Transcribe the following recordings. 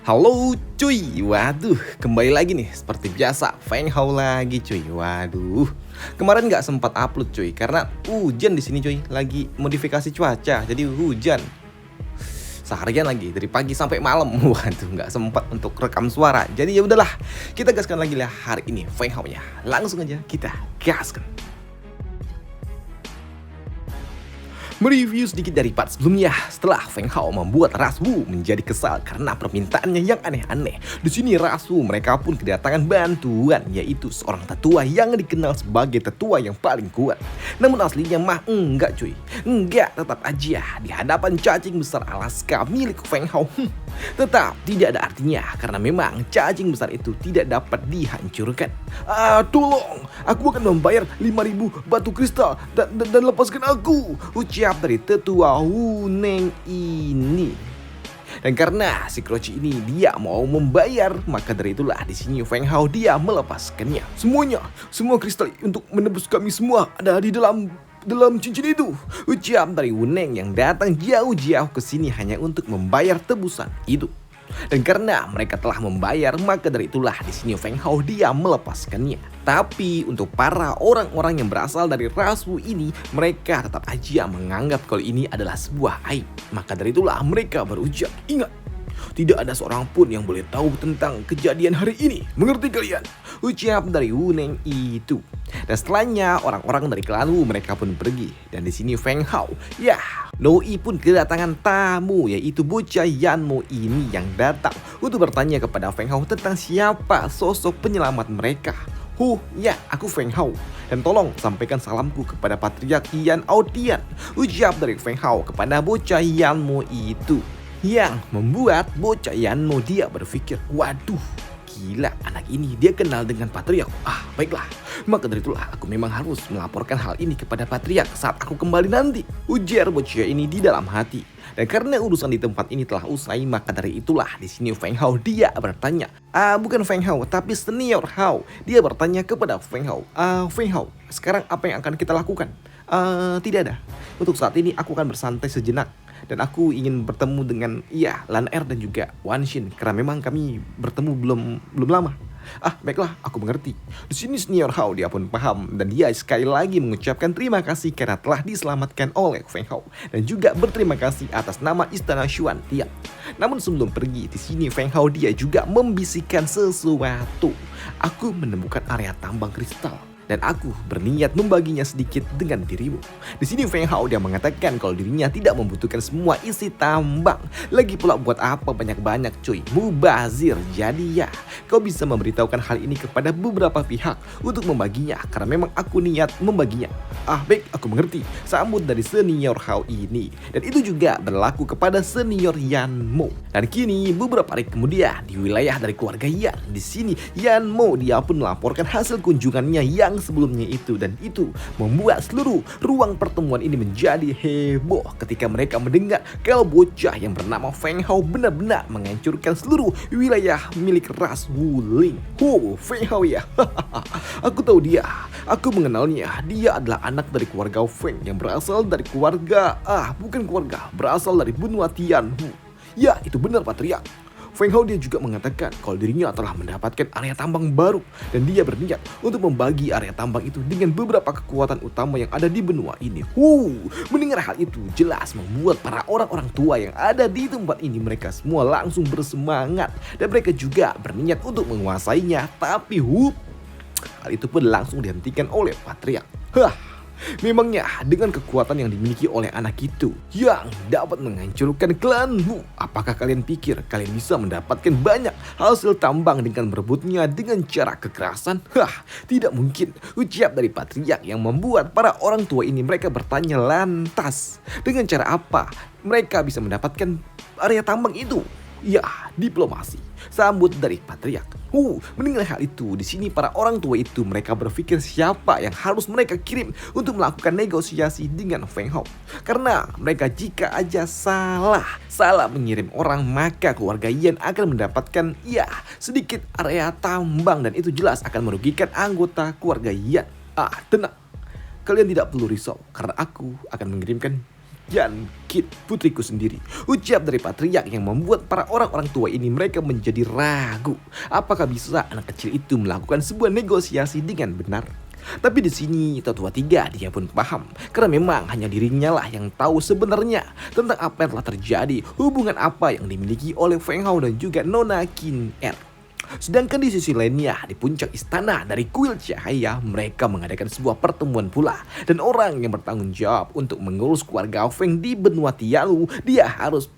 Halo cuy, waduh kembali lagi nih seperti biasa Feng Hao lagi cuy. Waduh, kemarin nggak sempat upload cuy karena hujan di sini cuy, lagi modifikasi cuaca jadi hujan seharian lagi dari pagi sampai malam. Waduh nggak sempat untuk rekam suara. Jadi ya udahlah, kita gaskan lagi lah hari ini Feng Hao-nya. Langsung aja kita gaskan. Mereview sedikit dari part sebelumnya. Setelah Feng Hao membuat Ras Wu menjadi kesal karena permintaannya yang aneh-aneh. Di sini Ras Wu mereka pun kedatangan bantuan, yaitu seorang tetua yang dikenal sebagai tetua yang paling kuat. Namun aslinya mah enggak cuy. Enggak, tetap aja di hadapan cacing besar Alaska milik Feng Hao. Tetap tidak ada artinya karena memang cacing besar itu tidak dapat dihancurkan. Tolong, aku akan membayar 5.000 batu kristal dan lepaskan aku, ucap dari tetua Wu Neng ini. Dan karena si Kroci ini dia mau membayar, maka dari itulah di sini Feng Hao dia melepaskannya. Semua kristal untuk menebus kami semua ada di dalam cincin itu, ucap dari Wu Neng yang datang jauh-jauh ke sini hanya untuk membayar tebusan itu. Dan karena mereka telah membayar, maka dari itulah di sini Feng Hao dia melepaskannya. Tapi untuk para orang-orang yang berasal dari ras Wu ini, mereka tetap aja menganggap kalau ini adalah sebuah aib. Maka dari itulah mereka berujar, ingat, tidak ada seorang pun yang boleh tahu tentang kejadian hari ini. Mengerti kalian? Ucap dari Wu Neng itu. Dan setelahnya orang-orang dari klan Wu mereka pun pergi. Dan di sini Feng Hao, Doi pun kedatangan tamu, yaitu bocah Yanmo ini yang datang untuk bertanya kepada Feng Hao tentang siapa sosok penyelamat mereka. Aku Feng Hao, dan tolong sampaikan salamku kepada Patriark Yan Aotian, ucap dari Feng Hao kepada bocah Yanmo itu. Yang membuat bocah Yanmo dia berpikir, waduh, gila, anak ini dia kenal dengan Patriark. Baiklah, maka dari itulah aku memang harus melaporkan hal ini kepada Patriark saat aku kembali nanti, ujar bocah ini di dalam hati. Dan karena urusan di tempat ini telah usai, maka dari itulah di sini Feng Hao dia bertanya, bukan Feng Hao tapi Senior Hao. Dia bertanya kepada Feng Hao, Feng Hao, sekarang apa yang akan kita lakukan? Tidak ada. Untuk saat ini aku akan bersantai sejenak. Dan aku ingin bertemu dengan Lan Er dan juga Wan Xin karena memang kami bertemu belum lama. Baiklah, aku mengerti. Di sini Senior Hao dia pun paham dan dia sekali lagi mengucapkan terima kasih karena telah diselamatkan oleh Feng Hao dan juga berterima kasih atas nama Istana Xuan Tian. Namun sebelum pergi, di sini Feng Hao dia juga membisikkan sesuatu. Aku menemukan area tambang kristal dan aku berniat membaginya sedikit dengan dirimu. Di sini Feng Hao dia mengatakan kalau dirinya tidak membutuhkan semua isi tambang. Lagi pula buat apa banyak-banyak cuy, mubazir. Jadi kau bisa memberitahukan hal ini kepada beberapa pihak untuk membaginya karena memang aku niat membaginya. Baik, aku mengerti, sambut dari Senior Hao ini. Dan itu juga berlaku kepada Senior Yanmo. Dan kini beberapa hari kemudian di wilayah dari keluarga Yan, di sini Yanmo dia pun melaporkan hasil kunjungannya yang sebelumnya itu, dan itu membuat seluruh ruang pertemuan ini menjadi heboh ketika mereka mendengar kalau bocah yang bernama Feng Hao benar-benar menghancurkan seluruh wilayah milik ras Wuling. Feng Hao ya. Aku tahu dia. Aku mengenalnya. Dia adalah anak dari keluarga Feng yang berasal dari berasal dari benua Tianhu. Ya, itu benar Patriark. Feng Hao dia juga mengatakan kalau dirinya telah mendapatkan area tambang baru dan dia berniat untuk membagi area tambang itu dengan beberapa kekuatan utama yang ada di benua ini. Mendengar hal itu jelas membuat para orang-orang tua yang ada di tempat ini mereka semua langsung bersemangat dan mereka juga berniat untuk menguasainya. Tapi hal itu pun langsung dihentikan oleh Patriark. Memangnya dengan kekuatan yang dimiliki oleh anak itu yang dapat menghancurkan klan Wu, apakah kalian pikir kalian bisa mendapatkan banyak hasil tambang dengan merebutnya dengan cara kekerasan? Tidak mungkin, ucap dari Patriark yang membuat para orang tua ini mereka bertanya lantas, dengan cara apa mereka bisa mendapatkan area tambang itu? Diplomasi, sambut dari Patriark. Mendengar hal itu, di sini para orang tua itu mereka berpikir siapa yang harus mereka kirim untuk melakukan negosiasi dengan Feng Hao. Karena mereka jika aja salah mengirim orang, maka keluarga Yan akan mendapatkan sedikit area tambang dan itu jelas akan merugikan anggota keluarga Yan. Tenang, kalian tidak perlu risau karena aku akan mengirimkan dan Kit, putriku sendiri. Ucap dari patriark yang membuat para orang-orang tua ini mereka menjadi ragu. Apakah bisa anak kecil itu melakukan sebuah negosiasi dengan benar? Tapi di sini tetua tiga dia pun paham karena memang hanya dirinya lah yang tahu sebenarnya tentang apa yang telah terjadi, hubungan apa yang dimiliki oleh Feng Hao dan juga Nona Qin Er. Sedangkan di sisi lainnya, di puncak istana dari kuil cahaya, mereka mengadakan sebuah pertemuan pula. Dan orang yang bertanggung jawab untuk mengurus keluarga Feng di benua Tialu, dia harus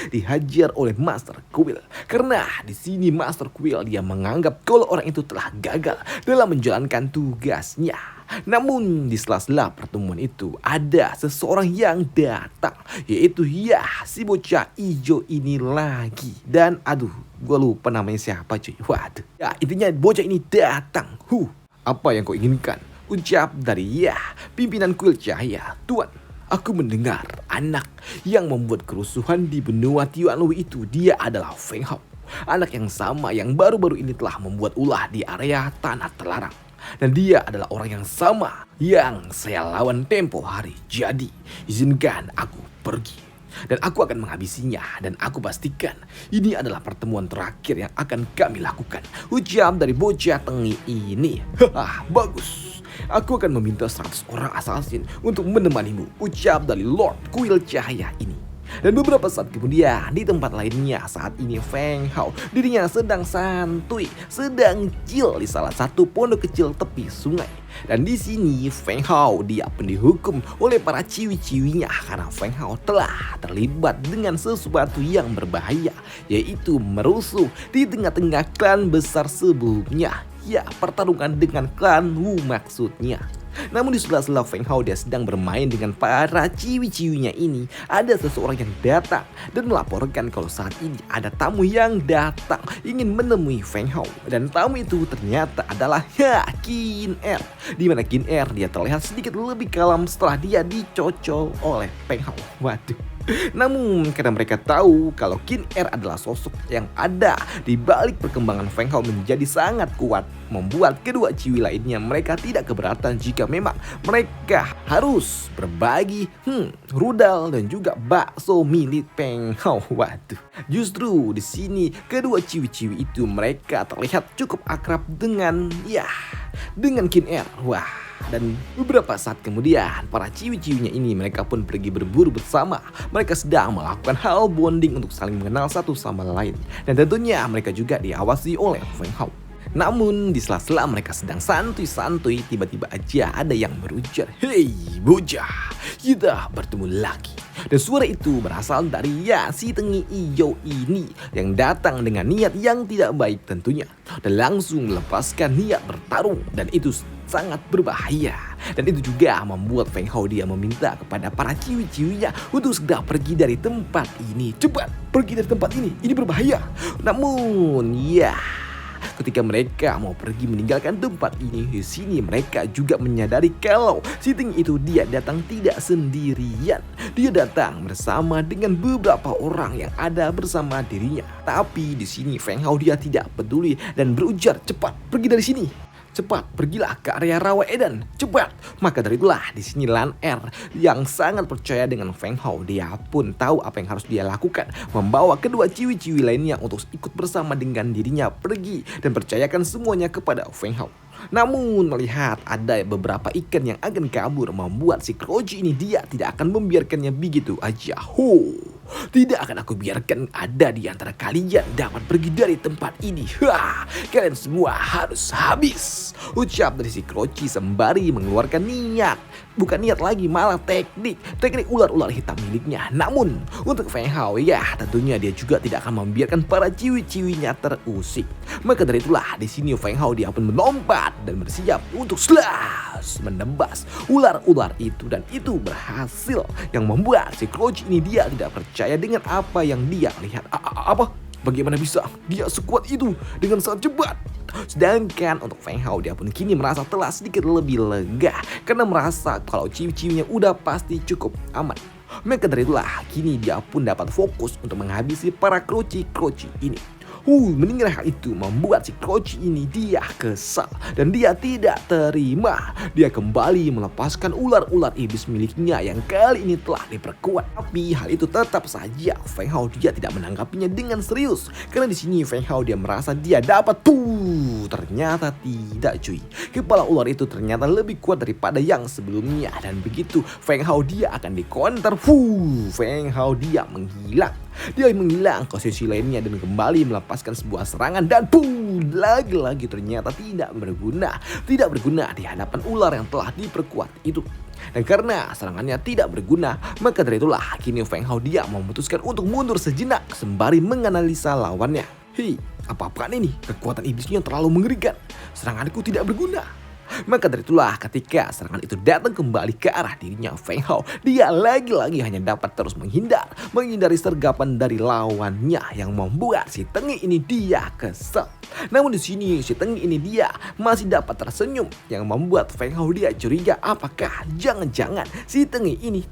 dihajar oleh Master Kuil. Karena di sini Master Kuil dia menganggap kalau orang itu telah gagal dalam menjalankan tugasnya. Namun di sela-sela pertemuan itu ada seseorang yang datang, yaitu si bocah ijo ini lagi. Dan aduh, gue lupa namanya siapa cuy. Waduh, ya intinya bocah ini datang. Apa yang kau inginkan? Ucap dari pimpinan kuil cahaya. Tuan, aku mendengar anak yang membuat kerusuhan di benua Tianlu itu dia adalah Feng Hao. Anak yang sama yang baru-baru ini telah membuat ulah di area tanah terlarang. Dan dia adalah orang yang sama yang saya lawan tempo hari. Jadi izinkan aku pergi dan aku akan menghabisinya. Dan aku pastikan ini adalah pertemuan terakhir yang akan kami lakukan. Ucap dari bocah tengi ini. Bagus. Aku akan meminta 100 orang assassin untuk menemanimu. Ucap dari Lord Kuil Cahaya ini. Dan beberapa saat kemudian di tempat lainnya saat ini Feng Hao dirinya sedang santuy, sedang chill di salah satu pondok kecil tepi sungai. Dan di sini Feng Hao dia pun dihukum oleh para ciwi-ciwinya karena Feng Hao telah terlibat dengan sesuatu yang berbahaya, yaitu merusuh di tengah-tengah klan besar sebelumnya. Ya, pertarungan dengan klan Wu maksudnya. Namun di sela-sela Feng Hao dia sedang bermain dengan para ciwi-ciwinya ini, ada seseorang yang datang dan melaporkan kalau saat ini ada tamu yang datang ingin menemui Feng Hao. Dan tamu itu ternyata adalah Qin Er. Dimana Qin Er dia terlihat sedikit lebih kalem setelah dia dicocol oleh Feng Hao. Waduh. Namun karena mereka tahu kalau Qin Er adalah sosok yang ada di balik perkembangan Feng Hao menjadi sangat kuat, membuat kedua ciwi lainnya mereka tidak keberatan jika memang mereka harus berbagi rudal dan juga bakso milik Feng Hao. Waduh. Justru di sini kedua ciwi-ciwi itu mereka terlihat cukup akrab dengan Qin Er. Wah. Dan beberapa saat kemudian para ciwi-ciwinya ini mereka pun pergi berburu bersama. Mereka sedang melakukan hal bonding untuk saling mengenal satu sama lain. Dan tentunya mereka juga diawasi oleh Feng Hao. Namun di sela-sela mereka sedang santuy-santuy, tiba-tiba aja ada yang berujar, "Hei bocah, kita bertemu lagi." Dan suara itu berasal dari si tengi ijo ini yang datang dengan niat yang tidak baik tentunya. Dan langsung melepaskan niat bertarung, dan itu sangat berbahaya. Dan itu juga membuat Feng Hao dia meminta kepada para ciwi-ciwinya untuk segera pergi dari tempat ini. Cepat pergi dari tempat ini berbahaya. Namun ketika mereka mau pergi meninggalkan tempat ini, di sini mereka juga menyadari kalau si Ting itu dia datang tidak sendirian. Dia datang bersama dengan beberapa orang yang ada bersama dirinya. Tapi di sini Feng Hao dia tidak peduli dan berujar, "Cepat pergi dari sini. Cepat, pergilah ke area Rawa Edan. Cepat." Maka dari itulah di sini Lan Er yang sangat percaya dengan Feng Hao, dia pun tahu apa yang harus dia lakukan, membawa kedua ciwi-ciwi lainnya untuk ikut bersama dengan dirinya pergi dan percayakan semuanya kepada Feng Hao. Namun melihat ada beberapa ikan yang akan kabur, membuat si Kroji ini dia tidak akan membiarkannya begitu aja. Tidak akan aku biarkan ada di antara kalian dapat pergi dari tempat ini. Kalian semua harus habis. Ucap dari si Kroci sembari mengeluarkan niat. Bukan niat lagi, malah teknik ular-ular hitam miliknya. Namun untuk Feng Hao tentunya dia juga tidak akan membiarkan para ciwi-ciwinya terusik. Maka dari itulah di sini Feng Hao dia pun melompat dan bersiap untuk menebas ular-ular itu, dan itu berhasil yang membuat si Kroci ini dia tidak percaya dengan apa yang dia lihat. Apa? Bagaimana bisa dia sekuat itu dengan sangat cepat? Sedangkan untuk Feng Hao dia pun kini merasa telah sedikit lebih lega karena merasa kalau ciwi-ciwinya udah pasti cukup aman. Maka dari itulah kini dia pun dapat fokus untuk menghabisi para kroci-kroci ini. Mendengar hal itu membuat si Croci ini dia kesal dan dia tidak terima. Dia kembali melepaskan ular-ular iblis miliknya yang kali ini telah diperkuat. Tapi hal itu tetap saja Feng Hao dia tidak menanggapinya dengan serius. Karena di sini Feng Hao dia merasa dia dapat. Ternyata tidak cuy. Kepala ular itu ternyata lebih kuat daripada yang sebelumnya. Dan begitu Feng Hao dia akan dikonter. Feng Hao dia menghilang. Dia menghilang ke sisi lainnya dan kembali melepaskan sebuah serangan dan lagi-lagi ternyata tidak berguna di hadapan ular yang telah diperkuat itu. Dan karena serangannya tidak berguna, maka dari itulah kini Feng Hao dia memutuskan untuk mundur sejenak sembari menganalisa lawannya. Apa-apaan ini? Kekuatan iblisnya terlalu mengerikan. Seranganku tidak berguna. Maka dari itulah ketika serangan itu datang kembali ke arah dirinya Feng Hao, dia lagi-lagi hanya dapat terus menghindari sergapan dari lawannya yang membuat si Tengi ini dia kesal. Namun di sini si Tengi ini dia masih dapat tersenyum yang membuat Feng Hao dia curiga apakah jangan-jangan si Tengi ini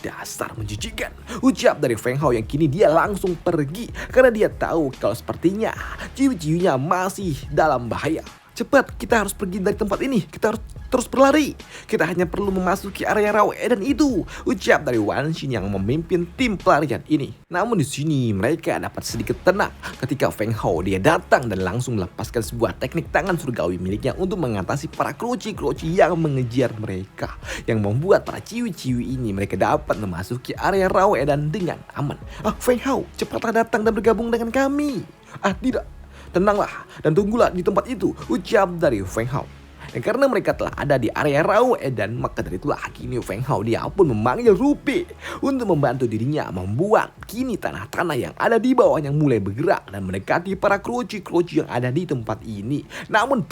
dasar menjijikan. Ucap dari Feng Hao yang kini dia langsung pergi karena dia tahu kalau sepertinya ciwi-ciwinya masih dalam bahaya. Cepat, kita harus pergi dari tempat ini. Kita harus terus berlari. Kita hanya perlu memasuki area rawa Eden itu. Ucap dari Wan Xin yang memimpin tim pelarian ini. Namun di sini mereka dapat sedikit tenang ketika Feng Hao dia datang dan langsung melepaskan sebuah teknik tangan surgawi miliknya untuk mengatasi para kroci-kroci yang mengejar mereka. Yang membuat para ciwi-ciwi ini mereka dapat memasuki area rawa Eden dengan aman. Feng Hao, cepatlah datang dan bergabung dengan kami. Tidak. Tenanglah dan tunggulah di tempat itu, ucap dari Feng Hao. Dan karena mereka telah ada di area Rawa Eden, maka dari itulah kini Feng Hao dia pun memanggil Rupi untuk membantu dirinya membuat kini tanah-tanah yang ada di bawahnya mulai bergerak dan mendekati para kroci-kroci yang ada di tempat ini. Namun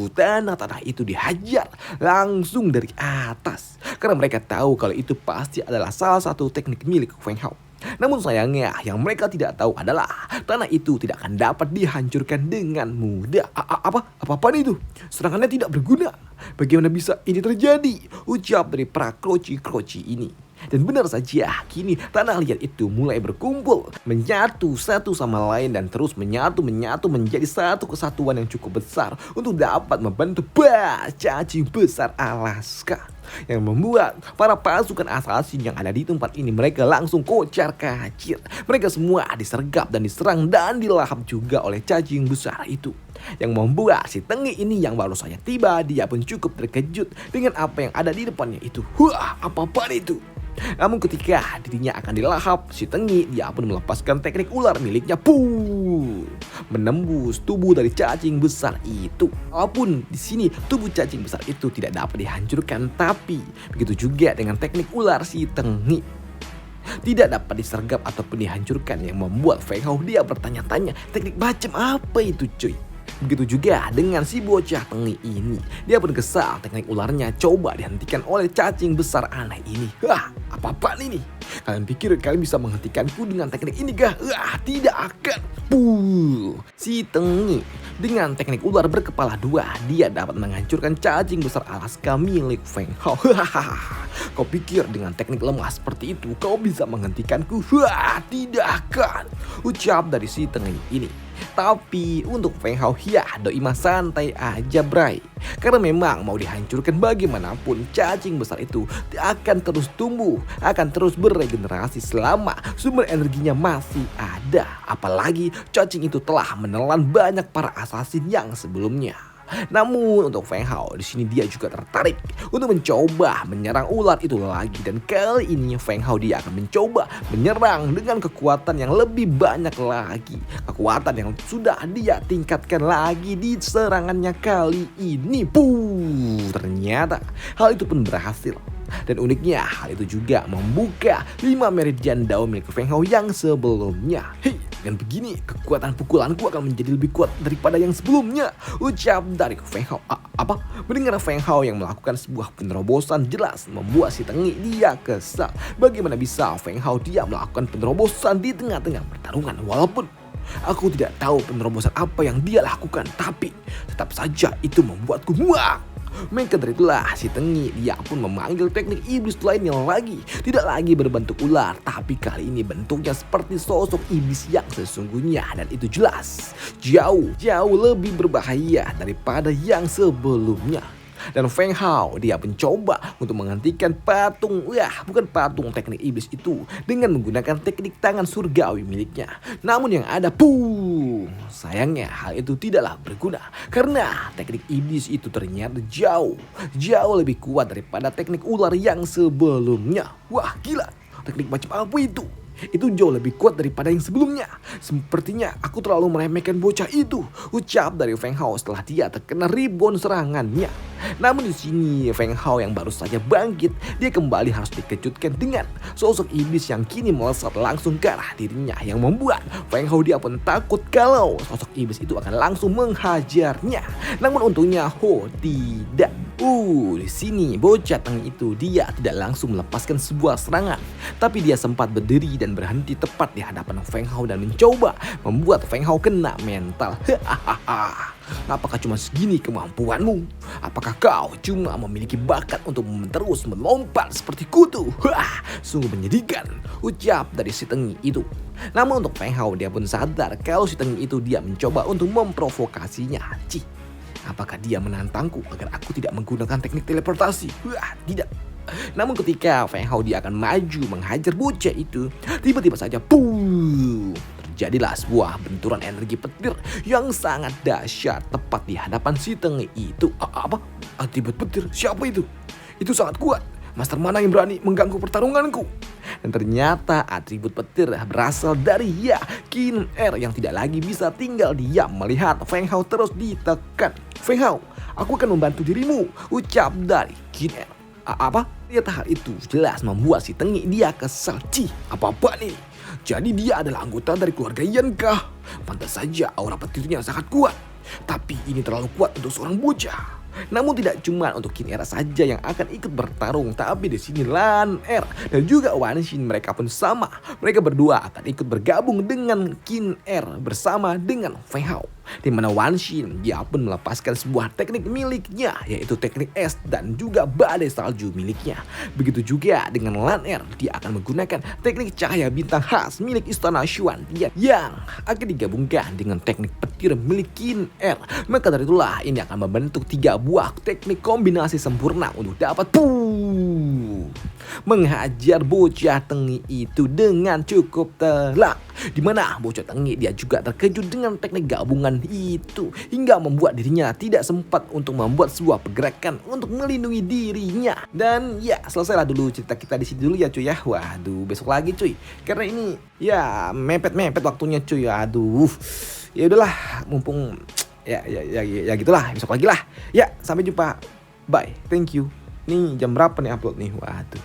tanah-tanah itu dihajar langsung dari atas karena mereka tahu kalau itu pasti adalah salah satu teknik milik Feng Hao. Namun sayangnya yang mereka tidak tahu adalah tanah itu tidak akan dapat dihancurkan dengan mudah. Apa-apaan itu? Serangannya tidak berguna. Bagaimana bisa ini terjadi? Ucap dari para kroci-kroci ini. Dan benar saja, kini tanah liat itu mulai berkumpul, menyatu satu sama lain dan terus menyatu menjadi satu kesatuan yang cukup besar untuk dapat membentuk cacing besar Alaska. Yang membuat para pasukan assassin yang ada di tempat ini mereka langsung kocar kacir. Mereka semua disergap dan diserang dan dilahap juga oleh cacing besar itu. Yang membuat si Tengi ini yang baru saja tiba dia pun cukup terkejut dengan apa yang ada di depannya itu. Apa-apaan itu? Namun ketika dirinya akan dilahap, si Tengi dia pun melepaskan teknik ular miliknya menembus tubuh dari cacing besar itu. Walaupun di sini tubuh cacing besar itu tidak dapat dihancurkan, tapi begitu juga dengan teknik ular si Tengi tidak dapat disergap ataupun dihancurkan yang membuat Feng Hao dia bertanya-tanya teknik macam apa itu cuy. Begitu juga dengan si bocah Tengi ini. Dia pun kesal teknik ularnya coba dihentikan oleh cacing besar aneh ini. Apa-apaan ini? Kalian pikir kalian bisa menghentikanku dengan teknik ini kah? Tidak akan. Si Tengi dengan teknik ular berkepala dua dia dapat menghancurkan cacing besar Alaska milik Feng Hao. Kau pikir dengan teknik lemah seperti itu kau bisa menghentikanku? Tidak akan. Ucap dari si Tengi ini. Tapi untuk Feng Hao doi mah santai aja bray. Karena memang mau dihancurkan bagaimanapun cacing besar itu akan terus tumbuh, akan terus beregenerasi selama sumber energinya masih ada. Apalagi cacing itu telah menelan banyak para assassin yang sebelumnya. Namun untuk Feng Hao di sini dia juga tertarik untuk mencoba menyerang ular itu lagi dan kali ini Feng Hao dia akan mencoba menyerang dengan kekuatan yang lebih banyak lagi, kekuatan yang sudah dia tingkatkan lagi di serangannya kali ini. Ternyata hal itu pun berhasil. Dan uniknya hal itu juga membuka 5 meridian daun milik Feng Hao yang sebelumnya. Dengan begini kekuatan pukulanku akan menjadi lebih kuat daripada yang sebelumnya. Ucap dari Feng Hao. Mendengar Feng Hao yang melakukan sebuah penerobosan jelas membuat si Tengi dia kesal. Bagaimana bisa Feng Hao dia melakukan penerobosan di tengah-tengah pertarungan? Walaupun aku tidak tahu penerobosan apa yang dia lakukan, tapi tetap saja itu membuatku muak. Maka dari itulah si Tengi dia pun memanggil teknik iblis lainnya lagi. Tidak lagi berbentuk ular, tapi kali ini bentuknya seperti sosok iblis yang sesungguhnya. Dan itu jelas jauh lebih berbahaya daripada yang sebelumnya. Dan Feng Hao dia mencoba untuk menghentikan bukan patung teknik iblis itu dengan menggunakan teknik tangan surgawi miliknya. Namun yang ada sayangnya hal itu tidaklah berguna karena teknik iblis itu ternyata jauh lebih kuat daripada teknik ular yang sebelumnya. Wah gila, teknik macam apa itu? Itu jauh lebih kuat daripada yang sebelumnya. Sepertinya aku terlalu meremehkan bocah itu, ucap dari Feng Hao setelah dia terkena rebound serangannya. Namun di sini Feng Hao yang baru saja bangkit, dia kembali harus dikejutkan dengan sosok iblis yang kini melesat langsung ke arah dirinya, yang membuat Feng Hao dia pun takut kalau sosok iblis itu akan langsung menghajarnya. Namun untungnya tidak. Di sini bocah Tengi itu dia tidak langsung melepaskan sebuah serangan, tapi dia sempat berdiri dan berhenti tepat di hadapan Feng Hao dan mencoba membuat Feng Hao kena mental. Apakah cuma segini kemampuanmu? Apakah kau cuma memiliki bakat untuk terus melompat seperti kutu? Sungguh menyedihkan, ucap dari si Tengi itu. Namun untuk Feng Hao dia pun sadar kalau si Tengi itu dia mencoba untuk memprovokasinya. Apakah dia menantangku agar aku tidak menggunakan teknik teleportasi? Tidak. Namun ketika Feng Hao dia akan maju menghajar bocah itu, tiba-tiba saja terjadilah sebuah benturan energi petir yang sangat dahsyat tepat di hadapan si Tengi itu. Apa? Atribut petir? Siapa itu? Itu sangat kuat. Master mana yang berani mengganggu pertarunganku? Dan ternyata atribut petir berasal dari Qin Er yang tidak lagi bisa tinggal diam melihat Feng Hao terus ditekan. Feng Hao, aku akan membantu dirimu, ucap dari Qin Er. Apa? Ternyata hal itu jelas membuat si Tengi dia kesal. Apa nih? Jadi dia adalah anggota dari keluarga Yan kah? Pantas saja aura petirnya sangat kuat. Tapi ini terlalu kuat untuk seorang bocah. Namun tidak cuma untuk Qin Er saja yang akan ikut bertarung, tapi di sini Lan Er dan juga Wan Xin mereka pun sama. Mereka berdua akan ikut bergabung dengan Qin Er bersama dengan Feng Hao. Di mana Wan Xin dia pun melepaskan sebuah teknik miliknya, yaitu teknik es dan juga badai salju miliknya. Begitu juga dengan Lan Er, dia akan menggunakan teknik cahaya bintang khas milik Istana Xuan yang akan digabungkan dengan teknik petir milik Qin Er. Maka dari itulah ini akan membentuk 3 buah teknik kombinasi sempurna untuk dapat menghajar bocah Tengi itu dengan cukup telak. Dimana bocah Tengi dia juga terkejut dengan teknik gabungan itu hingga membuat dirinya tidak sempat untuk membuat sebuah pergerakan untuk melindungi dirinya. Dan ya selesailah dulu cerita kita di sini dulu ya cuy ya. Waduh besok lagi cuy, karena ini ya mepet waktunya cuy. Aduh ya udahlah, mumpung ya gitulah, besok lagi lah ya. Sampai jumpa, bye, thank you. Nih jam berapa nih upload nih? Waduh,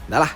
udah lah.